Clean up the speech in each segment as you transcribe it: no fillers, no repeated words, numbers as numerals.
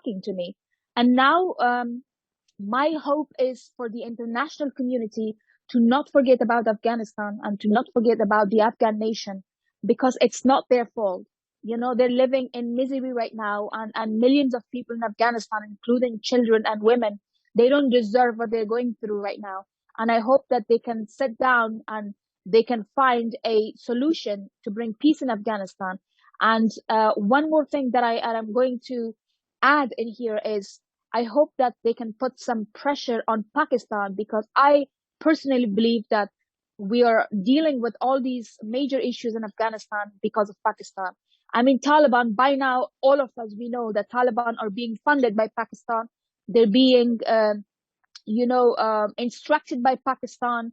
talking to me. And now, my hope is for the international community to not forget about Afghanistan and to not forget about the Afghan nation, because it's not their fault. They're living in misery right now, and millions of people in Afghanistan, including children and women, they don't deserve what they're going through right now. And I hope that they can sit down and they can find a solution to bring peace in Afghanistan. And one more thing that I'm going to add in here is I hope that they can put some pressure on Pakistan, because I personally believe that we are dealing with all these major issues in Afghanistan because of Pakistan. I mean, Taliban, by now, all of us, we know that Taliban are being funded by Pakistan. They're being, instructed by Pakistan.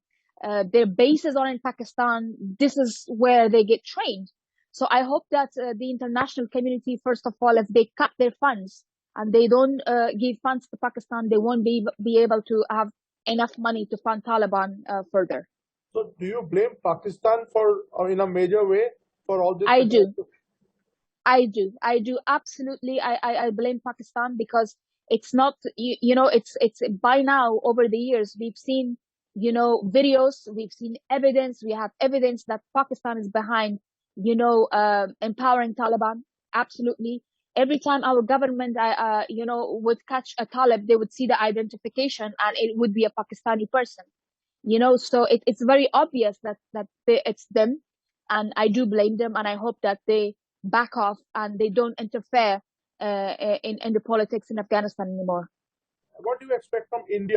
Their bases are in Pakistan. This is where they get trained. So I hope that the international community, first of all, if they cut their funds and they don't give funds to Pakistan, they won't be able to have enough money to fund Taliban further. So do you blame Pakistan for, in a major way, for all this? I do. Absolutely. I blame Pakistan, because it's not, it's by now, over the years, we've seen, videos, we've seen evidence, we have evidence that Pakistan is behind, empowering Taliban. Absolutely. Every time our government, would catch a Talib, they would see the identification and it would be a Pakistani person, so it's very obvious that it's them. And I do blame them, and I hope that they back off and they don't interfere in the politics in Afghanistan anymore. What do you expect from India?